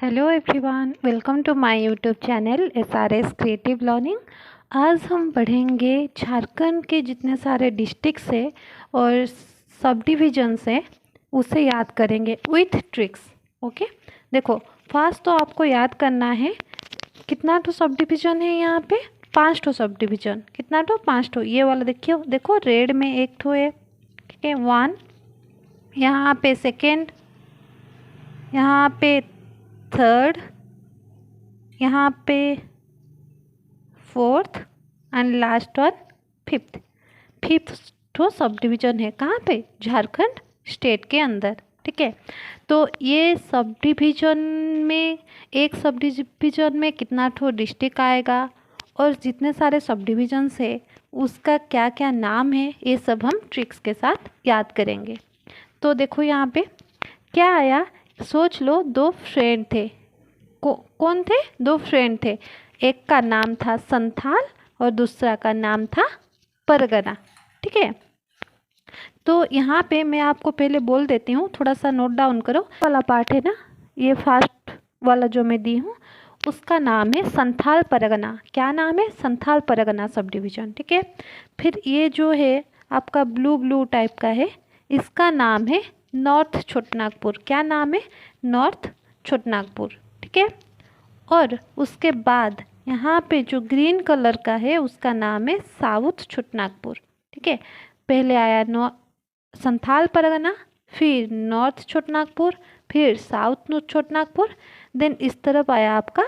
Hello everyone, welcome to my YouTube channel SRS creative learning. आज हम पढ़ेंगे झारखंड के जितने सारे डिस्ट्रिक्ट्स है और सब डिविजन्स है उसे याद करेंगे विथ ट्रिक्स। ओके, देखो फर्स्ट तो आपको याद करना है कितना तो सब डिविज़न है यहाँ पे, 5 ठो सब डिविज़न। कितना तो 5 ठो। ये वाला देखियो, देखो रेड में एक ठो है, ठीक है, 1। यहाँ पे सेकेंड, यहाँ पे थर्ड, यहाँ पे fourth and last one fifth. Fifth तो सब डिवीजन है कहाँ पे? झारखंड स्टेट के अंदर, ठीक है। तो ये सब डिवीजन में, एक सब डिवीजन में कितना ठो डिस्ट्रिक्ट आएगा और जितने सारे सब डिविजन्स है उसका क्या क्या नाम है, ये सब हम ट्रिक्स के साथ याद करेंगे। तो देखो यहाँ पे क्या आया, सोच लो, दो फ्रेंड थे। कौन थे? दो फ्रेंड थे। एक का नाम था संथाल और दूसरा का नाम था परगना, ठीक है। तो यहाँ पे मैं आपको पहले बोल देती हूँ, थोड़ा सा नोट डाउन करो। वाला पार्ट है ना, ये फर्स्ट वाला जो मैं दी हूँ उसका नाम है संथाल परगना। क्या नाम है? संथाल परगना सब डिवीजन, ठीक है। फिर ये जो है आपका ब्लू ब्लू टाइप का है, इसका नाम है नॉर्थ छोटनागपुर। क्या नाम है? नॉर्थ छोटनागपुर, ठीक है। और उसके बाद यहाँ पे जो ग्रीन कलर का है उसका नाम है साउथ छोटनागपुर, ठीक है। पहले आया संथाल परगना, फिर नॉर्थ छोटनागपुर, फिर साउथ छोटनागपुर, देन इस तरफ आया आपका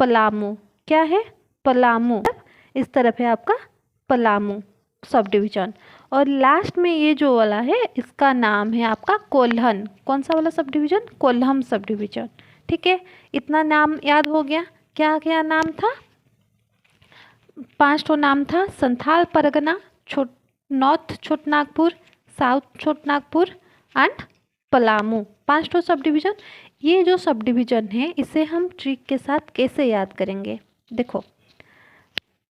पलामू। क्या है? पलामू। इस तरफ है आपका पलामू सब डिवीजन। और लास्ट में ये जो वाला है इसका नाम है आपका कोल्हन। कौन सा वाला सब डिवीजन? कोल्हम सब डिवीजन, ठीक है। इतना नाम याद हो गया। क्या क्या नाम था? 5 ठो नाम था, Santhal Pargana, north Chhotanagpur, south Chhotanagpur and Palamu. 5 ठो सब डिवीजन। ये जो सब डिवीजन है इसे हम ट्रिक के साथ कैसे याद करेंगे? देखो,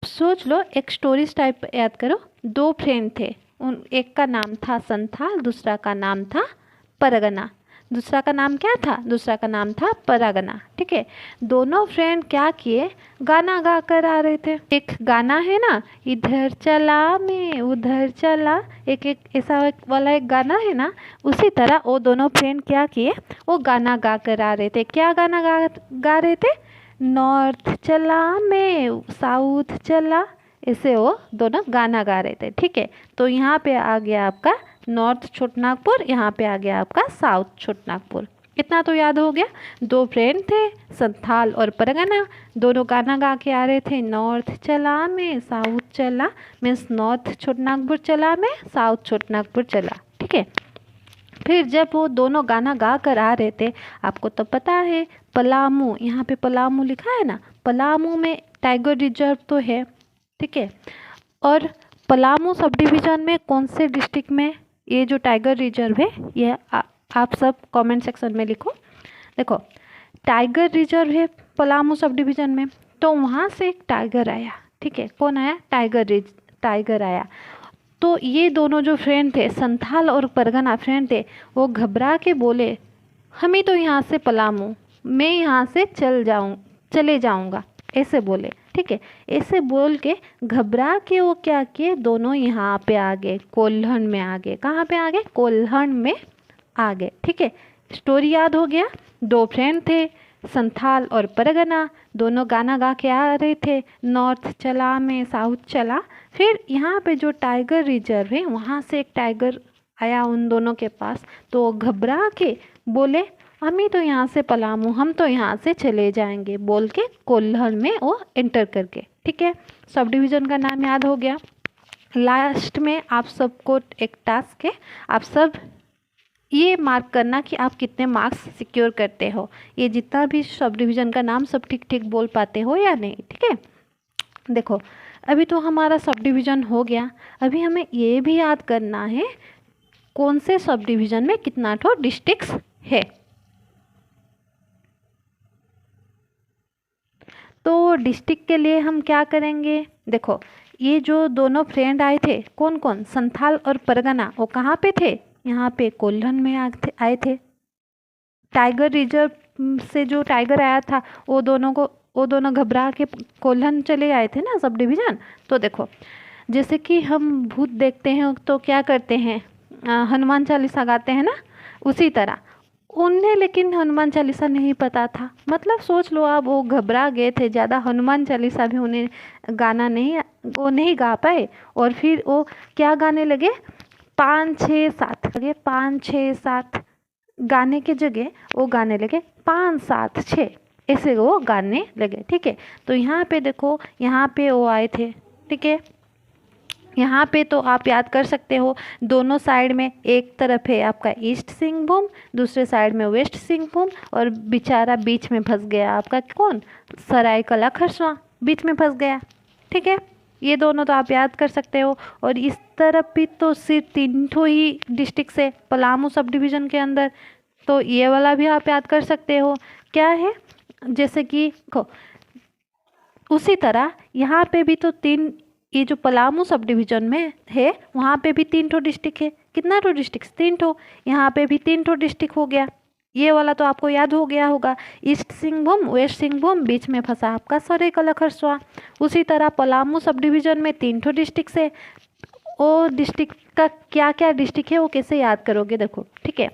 सोच लो, एक स्टोरीज टाइप याद करो। दो फ्रेंड थे, उन एक का नाम था संथाल, दूसरा का नाम था परगना। दूसरा का नाम क्या था? दूसरा का नाम था परगना, ठीक है। दोनों फ्रेंड क्या किए? गाना गा कर आ रहे थे। एक गाना है ना, इधर चला मैं उधर चला, एक एक ऐसा वाला एक गाना है ना, उसी तरह वो दोनों फ्रेंड क्या किए? वो गाना गा कर आ रहे थे। क्या गाना गा रहे थे? नॉर्थ चला मैं साउथ चला, ऐसे वो दोनों गाना गा रहे थे, ठीक है। तो यहाँ पे आ गया आपका नॉर्थ छोटनागपुर, यहाँ पे आ गया आपका साउथ छोटनागपुर। इतना तो याद हो गया। दो फ्रेंड थे, संथाल और परगना, दोनों गाना गा के आ रहे थे। नॉर्थ चला मैं साउथ चला, मीन्स नॉर्थ छोटनागपुर चला मैं, साउथ छोटनागपुर चला, ठीक है। फिर जब वो दोनों गाना गा कर आ रहे थे, आपको तो पता है पलामू, यहाँ पे पलामू लिखा है ना, पलामू में टाइगर रिजर्व तो है, ठीक है। और पलामू सब डिवीज़न में कौन से डिस्ट्रिक्ट में ये जो टाइगर रिजर्व है, ये आप सब कमेंट सेक्शन में लिखो। देखो, टाइगर रिजर्व है पलामू सब डिवीज़न में, तो वहाँ से एक टाइगर आया, ठीक है। कौन आया? टाइगर आया। तो ये दोनों जो फ्रेंड थे, संथाल और परगना फ्रेंड थे, वो घबरा के बोले, हम ही तो यहाँ से पलामू, मैं यहाँ से चले जाऊँगा, ऐसे बोले, ठीक है। ऐसे बोल के घबरा के वो क्या किए? दोनों यहाँ पे आ गए, कोल्हन में आ गए। कहाँ पे आ गए? कोल्हन में आ गए, ठीक है। स्टोरी याद हो गया। दो फ्रेंड थे, संथाल और परगना, दोनों गाना गा के आ रहे थे, नॉर्थ चला मैं साउथ चला। फिर यहाँ पे जो टाइगर रिजर्व है वहाँ से एक टाइगर आया उन दोनों के पास, तो वो घबरा के बोले, हम ही तो यहाँ से पलामू, हम तो यहाँ से चले जाएंगे, बोल के कोल्हन में वो एंटर करके, ठीक है। सब डिवीज़न का नाम याद हो गया। लास्ट में आप सबको एक टास्क है, आप सब ये मार्क करना कि आप कितने मार्क्स सिक्योर करते हो। ये जितना भी सब डिवीज़न का नाम सब ठीक ठीक बोल पाते हो या नहीं, ठीक है। देखो, अभी तो हमारा सब डिवीज़न हो गया। अभी हमें ये भी याद करना है कौन से सब डिवीज़न में कितना ठो डिस्ट्रिक्ट्स है। तो डिस्ट्रिक्ट के लिए हम क्या करेंगे? देखो, ये जो दोनों फ्रेंड आए थे, कौन कौन? संथाल और परगना, वो कहाँ पे थे? यहाँ पे कोल्हन में आए थे। टाइगर रिजर्व से जो टाइगर आया था वो दोनों घबरा के कोल्हन चले आए थे ना सब डिवीज़न। तो देखो जैसे कि हम भूत देखते हैं तो क्या करते हैं, हनुमान चालीसा गाते हैं ना, उसी तरह उन्हें लेकिन हनुमान चालीसा नहीं पता था। मतलब सोच लो आप, वो घबरा गए थे ज़्यादा, हनुमान चालीसा भी उन्हें गाना नहीं, वो नहीं गा पाए। और फिर वो क्या गाने लगे, 5 6 7 लगे, 5 6 7 गाने के जगह वो गाने लगे 5 7 6, ऐसे वो गाने लगे। ठीक है, तो यहाँ पे देखो, यहाँ पे वो आए थे। ठीक है, यहाँ पे तो आप याद कर सकते हो, दोनों साइड में एक तरफ है आपका ईस्ट सिंहभूम, दूसरे साइड में वेस्ट सिंहभूम, और बेचारा बीच में फंस गया आपका कौन, सरायकला खरसावां बीच में फंस गया। ठीक है, ये दोनों तो आप याद कर सकते हो। और इस तरफ भी तो सिर्फ 3 ठो ही डिस्ट्रिक्ट है पलामू सब डिवीज़न के अंदर, तो ये वाला भी आप याद कर सकते हो क्या है, जैसे कि उसी तरह यहाँ पे भी तो 3, ये जो पलामू सब डिवीज़न में है वहाँ पे भी 3 ठो डिस्ट्रिक्ट है। कितना ठो डिस्ट्रिक्ट, 3 ठो। यहाँ पे भी 3 ठो डिस्ट्रिक्ट हो गया। ये वाला तो आपको याद हो गया होगा, ईस्ट सिंहभूम वेस्ट सिंहभूम, बीच में फंसा आपका सरायकला खरसावां। उसी तरह पलामू सब डिवीज़न में 3 ठो डिस्ट्रिक्ट है। वो डिस्ट्रिक्ट का क्या क्या डिस्ट्रिक्ट है वो कैसे याद करोगे, देखो। ठीक है,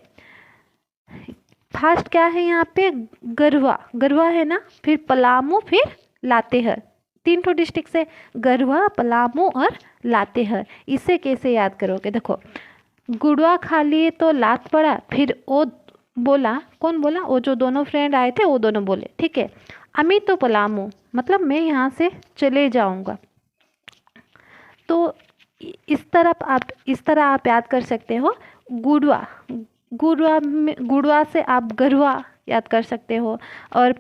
फर्स्ट क्या है यहाँ पे, गढ़वा है ना, फिर पलामू, फिर लातेहार, 3 ठो डिस्ट्रिक्ट से, गढ़वा, पलामू और लातेहार। इसे कैसे याद करोगे, देखो, गुड़वा खा लिए तो लात पड़ा, फिर वो बोला, कौन बोला, वो जो दोनों फ्रेंड आए थे वो दोनों बोले, ठीक है, अमी तो पलामू, मतलब मैं यहाँ से चले जाऊँगा। तो इस तरह आप याद कर सकते हो। गुड़वा से आप गढ़वा याद कर सकते हो। और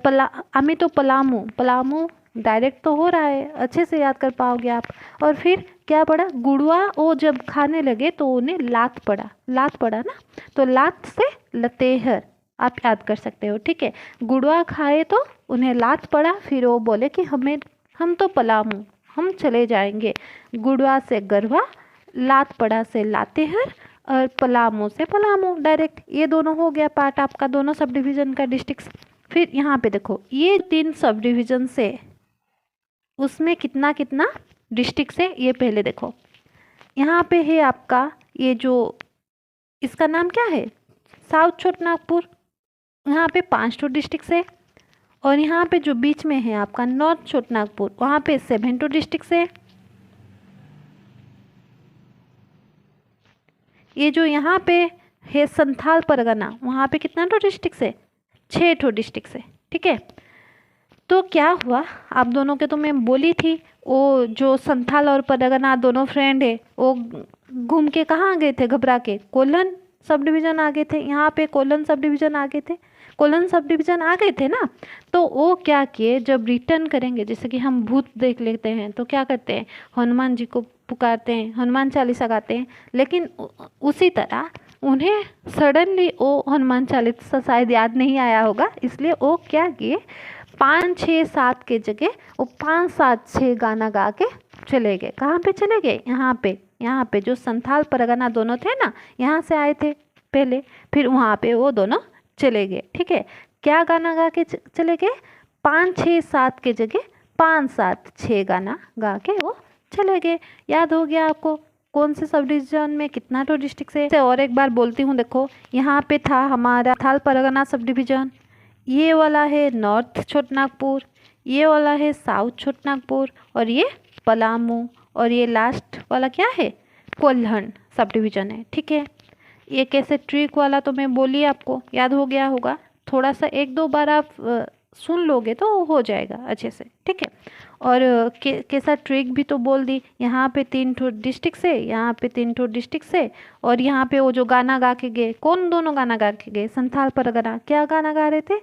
अमी तो पलामू डायरेक्ट तो हो रहा है, अच्छे से याद कर पाओगे आप। और फिर क्या पड़ा, गुड़वा, वो जब खाने लगे तो उन्हें लात पड़ा ना, तो लात से लतेहर आप याद कर सकते हो। ठीक है, गुड़वा खाए तो उन्हें लात पड़ा, फिर वो बोले कि हम तो पलामू, हम चले जाएंगे। गुड़वा से गढ़वा, लात पड़ा से लातेहर, और पलामू से पलामू डायरेक्ट। ये दोनों हो गया पार्ट आपका दोनों सब डिवीज़न का डिस्ट्रिक्ट। फिर यहाँ पे देखो, ये 3 सब डिवीज़न से उसमें कितना कितना डिस्ट्रिक्ट है ये पहले देखो। यहाँ पे है आपका ये जो, इसका नाम क्या है, साउथ छोटानागपुर, यहाँ पे 5 ठो डिस्ट्रिक्ट है। और यहाँ पे जो बीच में है आपका नॉर्थ छोटानागपुर, वहाँ पे 7 ठो डिस्ट्रिक्ट है। ये जो यहाँ पे है संथाल परगना, वहाँ पे कितना ठो डिस्ट्रिक्ट है, 6 ठो डिस्ट्रिक्ट है। ठीक है, तो क्या हुआ, आप दोनों के तो मैं बोली थी, वो जो संथाल और परगना दोनों फ्रेंड है वो घूम के कहाँ गए थे, घबरा के कोल्हन सब डिवीज़न आ गए थे। यहाँ पे कोल्हन सब डिवीज़न आ गए थे, कोल्हन सब डिवीज़न आ गए थे ना। तो वो क्या किए, जब रिटर्न करेंगे, जैसे कि हम भूत देख लेते हैं तो क्या करते हैं, हनुमान जी को पुकारते हैं, हनुमान चालीसा गाते हैं। लेकिन उसी तरह उन्हें सडनली वो हनुमान चालीसा शायद याद नहीं आया होगा, इसलिए वो क्या किए, 5 6 7 के जगह वो 5 7 6 गाना गा के चले गए। कहाँ पे चले गए, यहाँ पे जो संथाल परगना दोनों थे ना, यहाँ से आए थे पहले, फिर वहाँ पे वो दोनों चले गए। ठीक है, क्या गाना गा के चले गए, 5 6 7 के जगह 5 7 6 गाना गा के वो चले गए। याद हो गया आपको कौन से सब डिवीजन में कितना तो डिस्ट्रिक्ट है। और एक बार बोलती हूँ, देखो यहाँ पे था हमारा थाल परगना सब डिवीजन, ये वाला है नॉर्थ छोटानागपुर, ये वाला है साउथ छोटानागपुर, और ये पलामू, और ये लास्ट वाला क्या है, कोल्हन सब डिवीजन है। ठीक है, ये कैसे ट्रिक वाला तो मैं बोली आपको, याद हो गया होगा। थोड़ा सा 1-2 बार आप सुन लोगे तो हो जाएगा अच्छे से। ठीक है, और कैसा ट्रिक भी तो बोल दी। यहाँ पे 3 ठो डिस्ट्रिक्ट है, यहाँ पे 3 ठो डिस्ट्रिक्ट है, और यहाँ पे वो जो गाना गा के गए, कौन दोनों गाना गा के गए, संथाल परगना, क्या गाना गा रहे थे,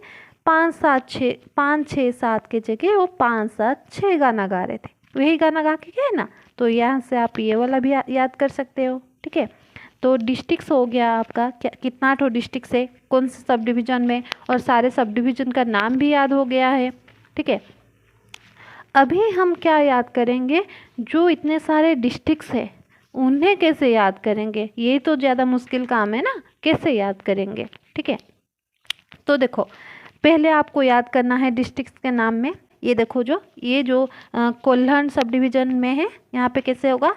5 6 7 के जगह वो 5 7 6 गाना गा रहे थे, वही गाना गा के गए ना। तो यहाँ से आप ये वाला भी याद कर सकते हो। ठीक है, तो डिस्ट्रिक्ट्स हो गया आपका, क्या कितना ठो डिस्ट्रिक्ट है कौन से सब डिवीज़न में, और सारे सब डिवीज़न का नाम भी याद हो गया है। ठीक है, अभी हम क्या याद करेंगे, जो इतने सारे डिस्ट्रिक्ट्स है उन्हें कैसे याद करेंगे, ये तो ज़्यादा मुश्किल काम है ना, कैसे याद करेंगे। ठीक है, तो देखो पहले आपको याद करना है डिस्ट्रिक्ट के नाम में। ये देखो ये जो कोल्हण सब डिवीज़न में है, यहाँ पे कैसे होगा,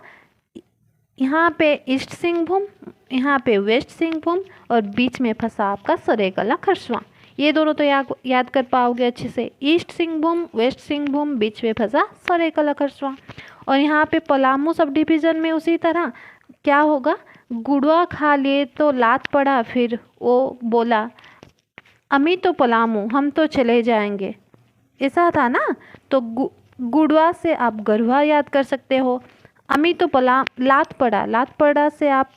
यहाँ पे ईस्ट सिंहभूम, यहाँ पे वेस्ट सिंहभूम और बीच में फंसा आपका सरेकला खरसावां। ये दोनों तो याद कर पाओगे अच्छे से, ईस्ट सिंहभूम वेस्ट सिंहभूम, बीच में फंसा सरेकला खरसावां। और यहाँ पे पलामू सब डिवीज़न में उसी तरह क्या होगा, गुड़वा खा लिए तो लात पड़ा, फिर वो बोला अमी तो पलामू हम तो चले जाएंगे, ऐसा था ना। तो गुड़वा से आप गरुआ याद कर सकते हो, अमी तो लात पड़ा से आप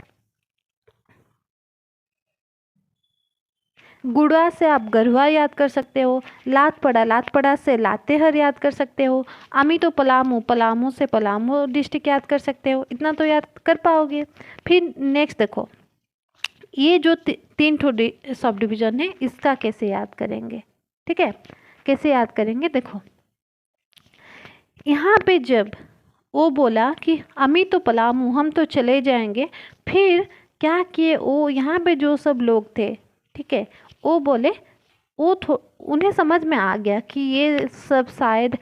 गुड़वा से आप गरुआ याद कर सकते हो, लात पड़ा से लातेहर याद कर सकते हो, अमी तो पलामू से पलामू डिस्ट्रिक्ट याद कर सकते हो। इतना तो याद कर पाओगे। फिर नेक्स्ट देखो, ये जो तीन सब डिवीज़न है इसका कैसे याद करेंगे, ठीक है, कैसे याद करेंगे। देखो यहाँ पे जब वो बोला कि अमी तो पलामू हम तो चले जाएंगे, फिर क्या किए वो यहाँ पे जो सब लोग थे, ठीक है, वो बोले उन्हें समझ में आ गया कि ये सब शायद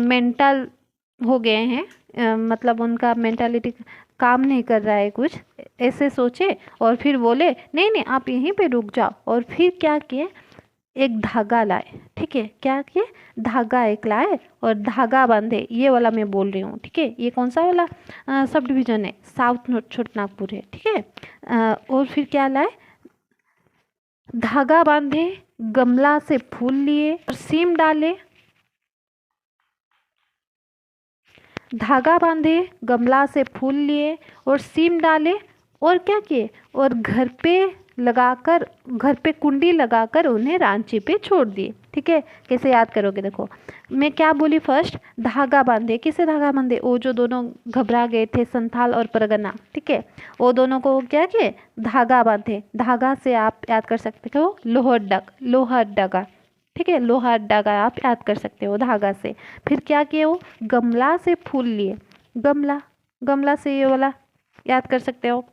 मेंटल हो गए हैं, मतलब उनका मेंटालिटी काम नहीं कर रहा है कुछ, ऐसे सोचे और फिर बोले नहीं नहीं आप यहीं पे रुक जाओ। और फिर क्या किए, एक धागा लाए, ठीक है, क्या किए, धागा एक लाए और धागा बांधे। ये वाला मैं बोल रही हूँ, ठीक है, ये कौन सा वाला सब डिवीज़न है, साउथ छोटानागपुर है, ठीक है। और फिर क्या लाए, धागा बांधे, गमला से फूल लिए और सीम डाले, धागा बांधे, गमला से फूल लिए और सीम डाले, और क्या किए, और घर पे कुंडी लगाकर उन्हें रांची पे छोड़ दिए, ठीक है। कैसे याद करोगे, देखो मैं क्या बोली, फर्स्ट धागा बांधे, किसे धागा बांधे, वो जो दोनों घबरा गए थे संथाल और परगना, ठीक है, वो दोनों को क्या किए, धागा बांधे। धागा से आप याद कर सकते हो लोहर डगा, ठीक है, लोहा डागा आप याद कर सकते हो धागा से। फिर क्या किए, वो गमला से फूल लिए, गमला से ये वाला याद कर सकते हो।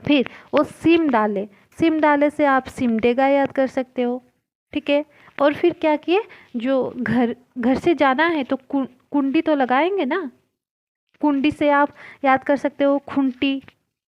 फिर वो सीम डाले से आप सिमडेगा याद कर सकते हो, ठीक है। और फिर क्या किए, जो घर से जाना है तो कुंडी तो लगाएंगे ना, कुंडी से आप याद कर सकते हो खुंटी,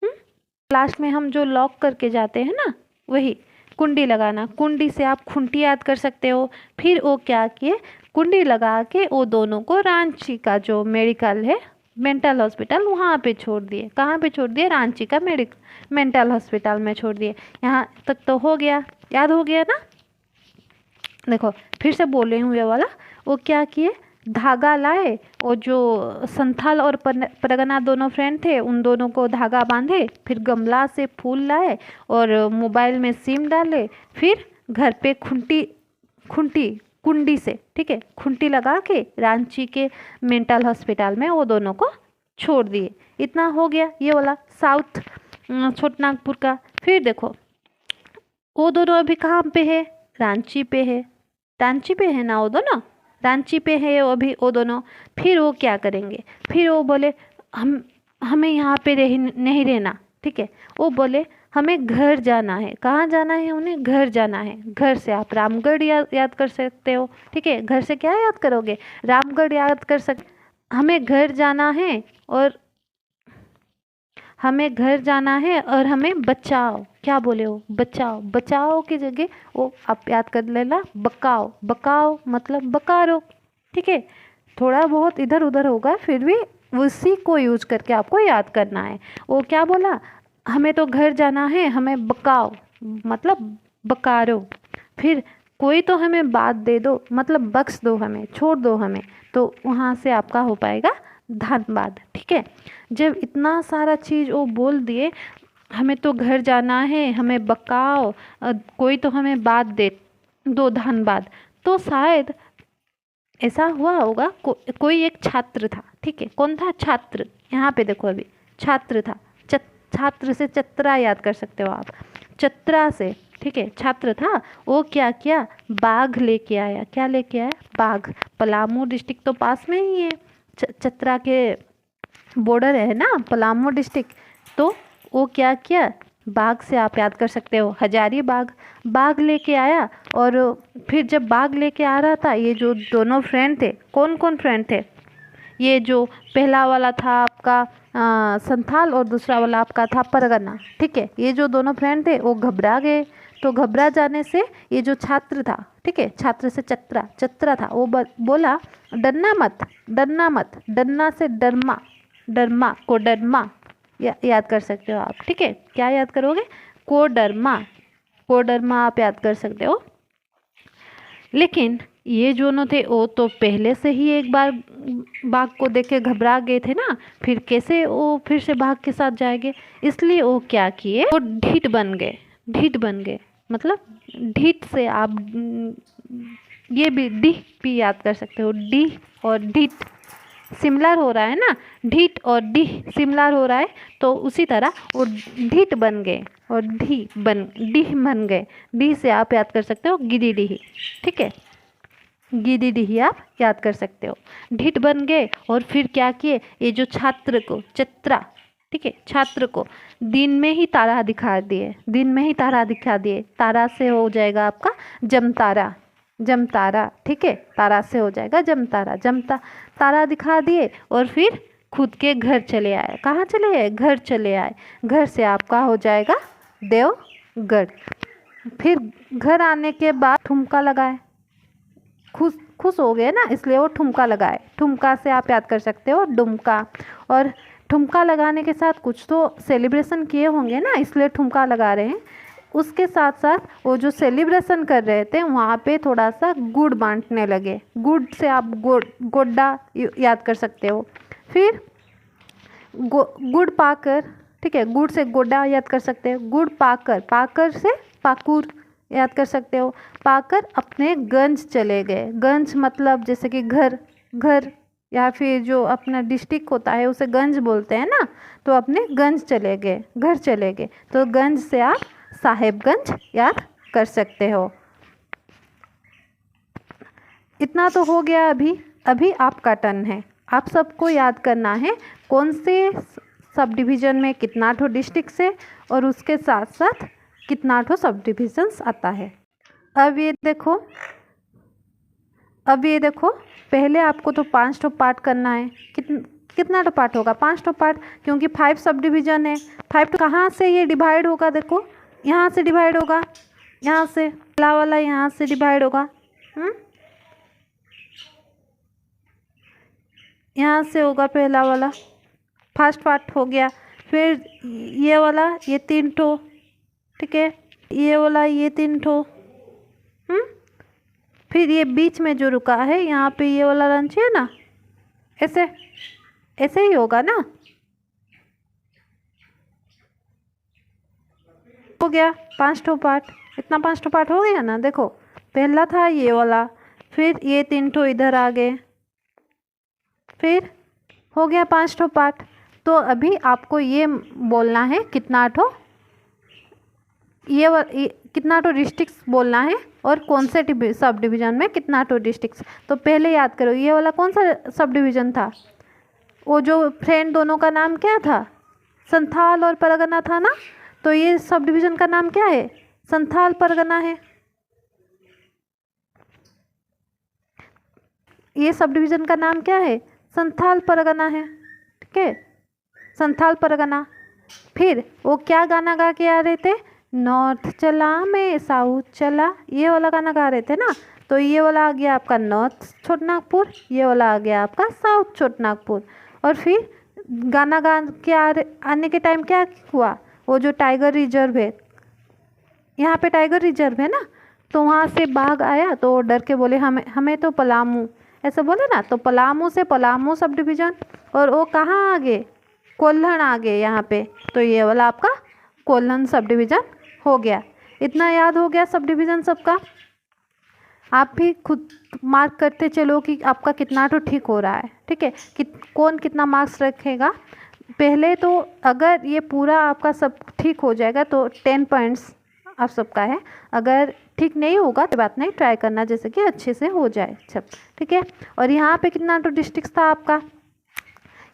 क्लास में हम जो लॉक करके जाते हैं ना, वही कुंडी लगाना, कुंडी से आप खुंटी याद कर सकते हो। फिर वो क्या किए, कुंडी लगा के वो दोनों को रांची का जो मेडिकल है, मेंटल हॉस्पिटल, वहाँ पे छोड़ दिए। कहाँ पे छोड़ दिए, रांची का मेंटल हॉस्पिटल में छोड़ दिए। यहाँ तक तो हो गया, याद हो गया ना। देखो फिर से बोल रही हूँ ये वाला, वो क्या किए, धागा लाए, और जो संथाल और परगना दोनों फ्रेंड थे उन दोनों को धागा बांधे, फिर गमला से फूल लाए और मोबाइल में सिम डाले, फिर घर पे कुंडी से, ठीक है, खुंटी लगा के रांची के मेंटल हॉस्पिटल में वो दोनों को छोड़ दिए। इतना हो गया ये वाला साउथ छोटानागपुर का। फिर देखो वो दोनों अभी कहाँ पे है, रांची पे है ना, वो दोनों रांची पे है वो अभी वो दोनों। फिर वो क्या करेंगे, फिर वो बोले हमें यहाँ पे नहीं रहना, ठीक है, वो बोले हमें घर जाना है। कहाँ जाना है, उन्हें घर जाना है। घर से आप रामगढ़ याद कर सकते हो, ठीक है, घर से क्या याद करोगे, रामगढ़ याद कर हमें घर जाना है और हमें बचाओ, क्या बोले हो, बचाओ की जगह वो आप याद कर लेना बकाओ मतलब बकारो, ठीक है। थोड़ा बहुत इधर उधर होगा, फिर भी उसी को यूज करके आपको याद करना है। वो क्या बोला, हमें तो घर जाना है, हमें बकाओ मतलब बकारो। फिर कोई तो हमें बात दे दो मतलब बख्श दो हमें, छोड़ दो हमें, तो वहाँ से आपका हो पाएगा धन्यवाद, ठीक है। जब इतना सारा चीज़ वो बोल दिए, हमें तो घर जाना है, हमें बकाओ, कोई तो हमें बात दे दो धन्यवाद, तो शायद ऐसा हुआ होगा कोई एक छात्र था, ठीक है, कौन था, छात्र। यहाँ पे देखो अभी छात्र था, छात्र से चतरा याद कर सकते हो आप, चतरा से, ठीक है, छात्र था। वो क्या किया, बाघ लेके आया। क्या लेके आया, बाघ। पलामू डिस्ट्रिक्ट तो पास में ही है, चतरा के बॉर्डर है ना पलामू डिस्ट्रिक्ट। तो वो क्या किया, बाग से आप याद कर सकते हो हजारीबाग। बाग लेके आया और फिर जब बाग लेके आ रहा था, ये जो दोनों फ्रेंड थे, कौन कौन फ्रेंड थे, ये जो पहला वाला था आपका संथाल और दूसरा वाला आपका था परगना। ठीक है, ये जो दोनों फ्रेंड थे वो घबरा गए। तो घबरा जाने से ये जो छात्र था, ठीक है, छात्र से चत्रा, चत्रा था, वो बोला डरना मत, डरना मत, डरना से डरमा, डरमा को डरमा याद कर सकते हो आप। ठीक है, क्या याद करोगे, को डरमा, को डरमा आप याद कर सकते हो। लेकिन ये दोनों थे वो तो पहले से ही एक बार बाघ को देख के घबरा गए थे ना, फिर कैसे वो फिर से बाघ के साथ जाएंगे, इसलिए वो क्या किए, वो ढीठ बन गए। ढीठ बन गए मतलब ढीठ से आप ये भी डीह भी याद कर सकते हो। डीह और ढीठ सिमिलर हो रहा है ना, ढीठ और डीह सिमिलर हो रहा है, तो उसी तरह वो ढीठ बन गए और डीह बन गए। डी से आप याद कर सकते हो गिरिडीह। ठीक है, गिरिडीह आप याद कर सकते हो। ढीठ बन गए और फिर क्या किए, ये जो छात्र को चत्रा, ठीक है, छात्र को दिन में ही तारा दिखा दिए, दिन में ही तारा दिखा दिए। तारा से हो जाएगा आपका जमतारा, जमतारा। ठीक है, तारा से हो जाएगा जमतारा, तारा दिखा दिए और फिर खुद के घर चले आए। कहाँ चले आए, घर चले आए। घर से आपका हो जाएगा देवगढ़। फिर घर आने के बाद ठुमका लगाए, खुश हो गए ना, इसलिए वो ठुमका लगाए। ठुमका से आप याद कर सकते हो डुमका। और ठुमका लगाने के साथ कुछ तो सेलिब्रेशन किए होंगे ना, इसलिए ठुमका लगा रहे हैं। उसके साथ साथ वो जो सेलिब्रेशन कर रहे थे वहाँ पे थोड़ा सा गुड़ बांटने लगे। गुड़ से आप गोड्डा याद कर सकते हो। फिर गुड़ पाकर, ठीक है, गुड़ से गोड्डा याद कर सकते हो। गुड़ पाकर, पाकर से पाकुर याद कर सकते हो। पाकर अपने गंज चले गए। गंज मतलब जैसे कि घर, घर या फिर जो अपना डिस्ट्रिक्ट होता है उसे गंज बोलते हैं ना, तो अपने गंज चले गए, घर चले गए। तो गंज से आप साहेबगंज याद कर सकते हो। इतना तो हो गया। अभी आपका टर्न है। आप सबको याद करना है कौन से सब डिवीज़न में कितना ठो डिस्ट्रिक्ट से और उसके साथ साथ कितना ठो सब डिविजन्स आता है। अब ये देखो पहले आपको तो 5 ठो पार्ट करना है। कितना ठो पार्ट होगा, 5 ठो पार्ट, क्योंकि 5 सब डिवीज़न है। 5 कहाँ से ये डिवाइड होगा, देखो यहाँ से डिवाइड होगा, यहाँ से पहला वाला यहाँ से डिवाइड होगा, यहाँ से होगा पहला वाला, फर्स्ट पार्ट हो गया। फिर ये वाला, ये 3 ठो, ठीक है, ये वाला ये 3 ठो, फिर ये बीच में जो रुका है यहाँ पे ये वाला रन चाहिए ना, ऐसे ही होगा ना। हो गया 5 ठो पार्ट। इतना 5 ठो पार्ट हो गया ना। देखो पहला था ये वाला, फिर ये 3 ठो इधर आ गए, फिर हो गया 5 ठो पार्ट। तो अभी आपको ये बोलना है कितना ठो ये कितना ठो डिस्ट्रिक्ट्स बोलना है और कौन से सब डिवीज़न में कितना ठो डिस्ट्रिक्ट्स। तो पहले याद करो ये वाला कौन सा सब डिवीज़न था, वो जो फ्रेंड दोनों का नाम क्या था, संथाल और परगना था ना। तो ये सब डिवीज़न का नाम क्या है, संथाल परगना है। ये सब डिवीज़न का नाम क्या है, संथाल परगना है। ठीक है, संथाल परगना। फिर वो क्या गाना गा के आ रहे थे, नॉर्थ चला मैं साउथ चला, ये वाला गाना गा रहे थे ना। तो ये वाला आ गया आपका नॉर्थ छोटनागपुर, ये वाला आ गया आपका साउथ छोटनागपुर। और फिर गाना गा के आने के टाइम क्या हुआ, वो जो टाइगर रिजर्व है, यहाँ पे टाइगर रिजर्व है ना, तो वहाँ से बाघ आया तो डर के बोले हमें तो पलामू, ऐसा बोले ना। तो पलामू से पलामू सब डिवीज़न, और वो कहाँ आ गए, कोल्हण आ गए यहाँ पे। तो ये वाला आपका कोल्हण सब डिवीज़न हो गया। इतना याद हो गया सब डिवीज़न सबका। आप भी खुद मार्क करते चलो कि आपका कितना तो ठीक हो रहा है। ठीक है, कौन कितना मार्क्स रखेगा। पहले तो अगर ये पूरा आपका सब ठीक हो जाएगा तो 10 पॉइंट्स आप सबका है। अगर ठीक नहीं होगा तो बात नहीं, ट्राई करना जैसे कि अच्छे से हो जाए सब। ठीक है, और यहाँ पे कितना तो डिस्ट्रिक्ट था आपका,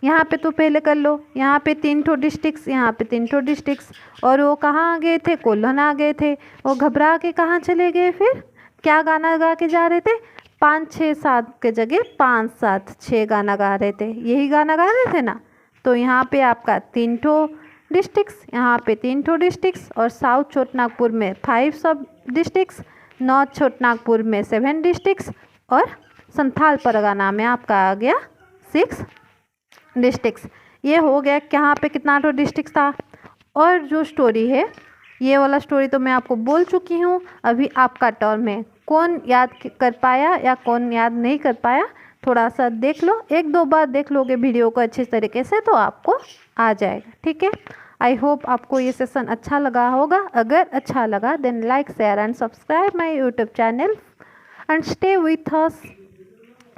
यहाँ पे तो पहले कर लो, यहाँ पे 3 ठो डिस्ट्रिक्ट्स, यहाँ पे 3 ठो डिस्ट्रिक्ट्स, और वो कहाँ आ गए थे, कोल्हन आ गए थे। वो घबरा के कहाँ चले गए, फिर क्या गाना गा के जा रहे थे, 5 6 7 के जगह 5 7 6 गाना गा रहे थे, यही गाना गा रहे थे ना। तो यहाँ पे आपका 3 ठो डिस्ट्रिक्ट्स, यहाँ पे 3 ठो डिस्ट्रिक्ट्स, और साउथ छोटनागपुर में 5 सब डिस्ट्रिक्ट्स, नॉर्थ छोटनागपुर में 7 डिस्ट्रिक्ट्स, और संथाल परगना में आपका आ गया 6 डिस्ट्रिक्ट्स। ये हो गया यहाँ पे कितना ठो डिस्ट्रिक्ट था। और जो स्टोरी है, ये वाला स्टोरी तो मैं आपको बोल चुकी हूँ। अभी आपका टर्न है, कौन याद कर पाया या कौन याद नहीं कर पाया, थोड़ा सा देख लो, 1-2 बार देख लोगे वीडियो को अच्छे तरीके से तो आपको आ जाएगा। ठीक है, आई होप आपको ये सेशन अच्छा लगा होगा। अगर अच्छा लगा then like share and subscribe my YouTube channel and stay with us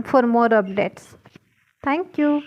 for more updates. Thank you.